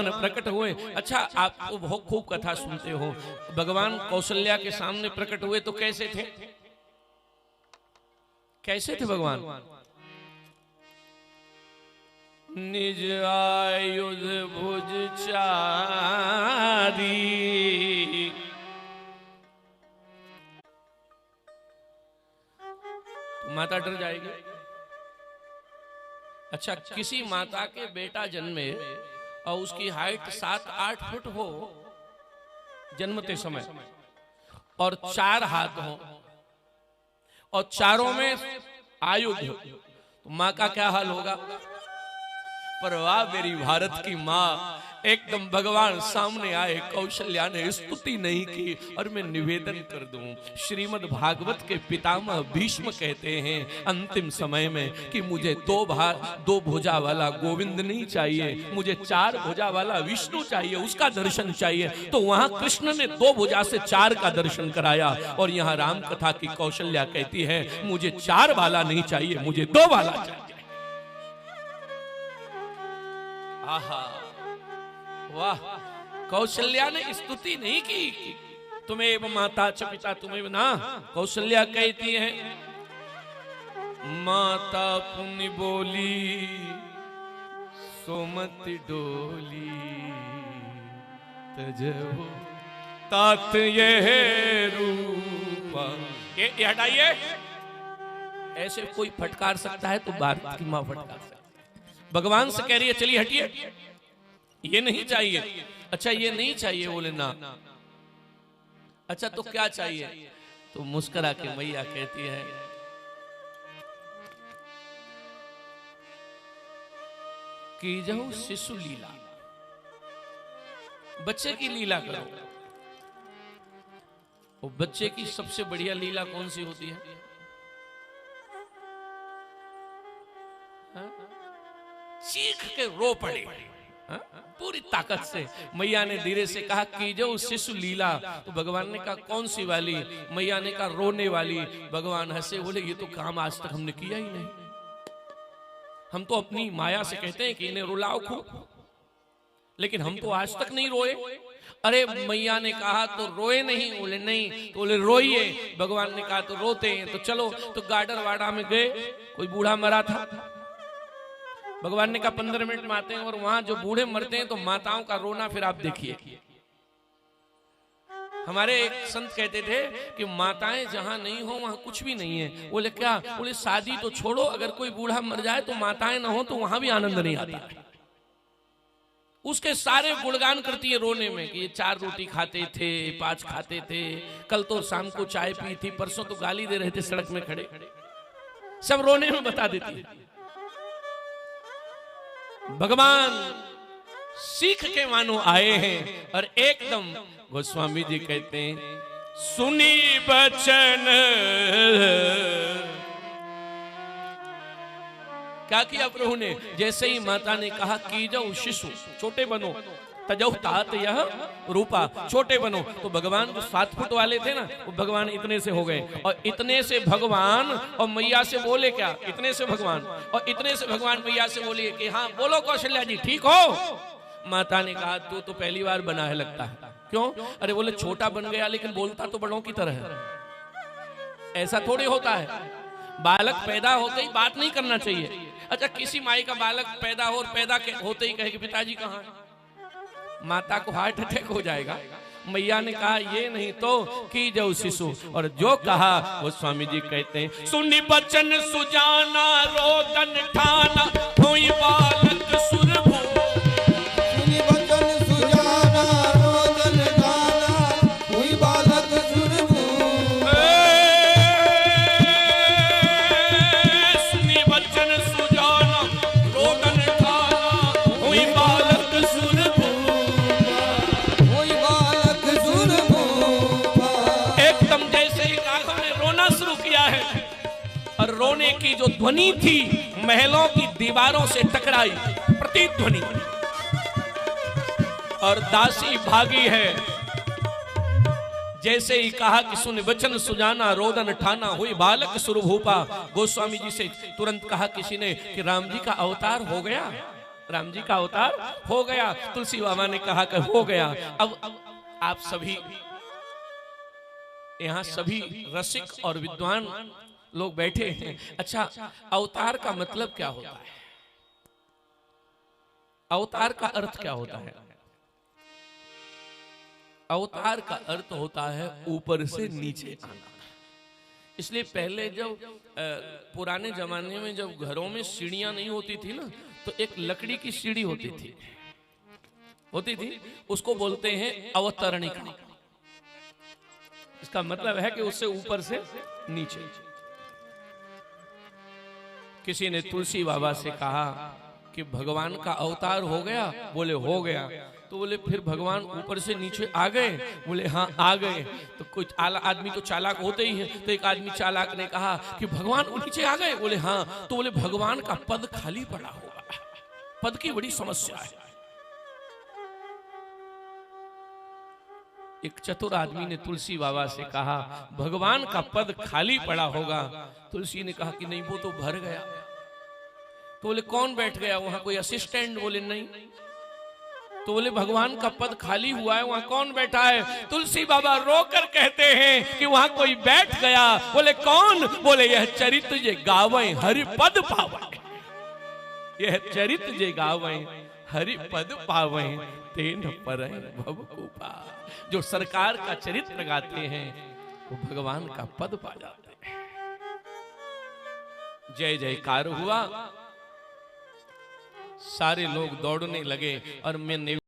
भगवान प्रकट हुए। अच्छा, आप तो बहुत खूब कथा सुनते हो। भगवान कौशल्या के सामने प्रकट हुए तो कैसे थे? कैसे थे भगवान? निज आयुध भुज चारी, माता डर जाएगी। अच्छा, किसी माता के बेटा जन्मे और उसकी हाइट 7-8 फुट हो जन्मते समय और 4 हाथ हो और चारों में आयुध हो, तो माँ का क्या हाल होगा? पर वाह मेरी भारत की माँ, एकदम भगवान सामने आए, कौशल्या ने स्तुति नहीं की। और मैं निवेदन कर दूं, श्रीमद् भागवत के पितामह भीष्म कहते हैं अंतिम समय में कि मुझे 2 भुजा वाला गोविंद नहीं चाहिए, मुझे 4 भुजा वाला विष्णु चाहिए, उसका दर्शन चाहिए। तो वहां कृष्ण ने 2 भुजा से 4 का दर्शन कराया। और यहाँ राम कथा की कौशल्या कहती है मुझे 4 वाला नहीं चाहिए, मुझे 2 वाला चाहिए। आहा, वाह, कौशल्या ने स्तुति नहीं की, तुम्हें माता च पिता तुम्हें ना। कौशल्या कहती है माता पुनि बोली सोमति डोली, तजो तात ये रूपा। ये हटाइए, ऐसे कोई फटकार सकता है तो भारत की मां फटकार सकती है। भगवान से कह रही है चलिए हटिए, ये नहीं चाहिए। अच्छा, ये नहीं चाहिए, बोले ना। अच्छा, तो क्या चाहिए? तो मुस्कुरा के मैया कहती है कि जाओ शिशु लीला, बच्चे की लीला करो। वो बच्चे की सबसे बढ़िया लीला कौन सी होती है? चीख के रो पड़े पूरी ताकत से। मैया ने धीरे से कहा कि जो शिशु लीला, तो भगवान ने कहा कौन सी वाली? मैया ने कहा रोने वाली। भगवान हंसे, बोले ये तो काम आज तक हमने किया ही नहीं। हम तो अपनी माया से कहते हैं कि इन्हें रुलाओ खूब, लेकिन हम तो आज तक नहीं रोए। अरे मैया ने कहा तो रोए नहीं? बोले नहीं। तो बोले रोइए। भगवान ने कहा तो रोते हैं। तो चलो, तो गार्डन वाड़ा में गए, कोई बूढ़ा मरा था। भगवान ने कहा 15 मिनट में आते हैं। और वहां जो बूढ़े मरते हैं तो माताओं का रोना फिर आप देखिए। हमारे एक संत कहते थे कि माताएं जहां नहीं हो वहां कुछ भी नहीं है। बोले क्या? बोले शादी तो छोड़ो, अगर कोई बूढ़ा मर जाए तो माताएं ना हो तो वहां भी आनंद नहीं आता। उसके सारे गुणगान करती है रोने में कि ये 4 रोटी खाते थे, 5 खाते थे, कल तो शाम को चाय पी थी, परसों तो गाली दे रहे थे सड़क में खड़े। सब रोने में बता देती है। भगवान सीख के मानो आए हैं। और एकदम गोस्वामी जी कहते हैं सुनी बचन। क्या किया प्रभु ने? जैसे ही माता ने कहा कि जाओ शिशु, छोटे बनो, तजौ तात यह रूपा, छोटे बनो। तो भगवान जो 7 फुट वाले थे ना, वो भगवान इतने से हो गए। और इतने से भगवान और मैया से बोले क्या? इतने से भगवान और इतने से भगवान मैया से बोले कि हाँ बोलो कौशल्या जी ठीक हो? माता ने कहा तू तो पहली बार बना है लगता है। क्यों? अरे बोले छोटा बन गया लेकिन बोलता तो बड़ों की तरह है। ऐसा थोड़ी होता है, बालक पैदा होते ही बात नहीं करना चाहिए। अच्छा, किसी माई का बालक पैदा हो और पैदा होते ही कहे कि पिताजी कहाँ है, माता को हार्ट अटैक हो जाएगा। मैया ने कहा ये नहीं तो की जाओ शिशु। और जो कहा वो स्वामी जी कहते हैं सुनी बचन सुजाना रोदन ठाना हुई बालक सुरभू। सुनी बचन सुजाना रोदन ठाना हुई बालक सुरभू। सुनी बचन सुजाना रोदन ठाना हुई बालक सुरभू। एकदम जैसे ही राघव ने रोना शुरू किया है और रोने की जो ध्वनि थी महलों की दीवारों से टकराई, प्रतिध्वनि, और दासी भागी है। जैसे ही कहा कि सुन वचन सुजाना रोदन ठाना हुई बालक सुरभूपा। गोस्वामी जी से तुरंत कहा किसी ने कि राम जी का अवतार हो गया। राम जी का अवतार हो गया। तुलसी बाबा ने कहा कि हो गया। अब आप सभी यहाँ सभी रसिक और विद्वान लोग बैठे हैं। अच्छा, अवतार का मतलब क्या होता है? अवतार का अर्थ क्या होता है? अवतार का अर्थ होता है ऊपर से नीचे आना। इसलिए पहले जब पुराने जमाने में जब घरों में सीढ़ियां नहीं होती थी ना, तो एक लकड़ी की सीढ़ी होती थी, उसको बोलते हैं अवतरणिका। इसका मतलब है कि उससे ऊपर से नीचे। किसी ने तुलसी बाबा से कहा कि भगवान का अवतार हो गया? बोले हो गया। तो बोले फिर भगवान ऊपर से नीचे आ गए? बोले हाँ आ गए। तो कुछ आदमी तो चालाक होते ही है, तो एक आदमी चालाक ने कहा कि भगवान नीचे आ गए? बोले हाँ। तो बोले भगवान का पद खाली पड़ा होगा, पद की बड़ी समस्या है। एक चतुर आदमी ने तुलसी बाबा से कहा भगवान का पद खाली पड़ा होगा। तुलसी ने कहा कि नहीं, वो तो भर गया। तो बोले कौन बैठ गया वहां, कोई असिस्टेंट? बोले नहीं। तो बोले भगवान का पद खाली हुआ है, वहां कौन बैठा है? तुलसी बाबा रोकर कहते हैं कि वहां कोई बैठ गया। बोले कौन? बोले यह चरित्र जे गावे हरि पद पावे, यह चरित्र जे गावे हरि पद पावे, तेन पर भवकूपा। जो सरकार का चरित्र गाते हैं वो भगवान का पद पा जाते हैं। जय जयकार हुआ, सारे लोग दौड़ने लगे और मैं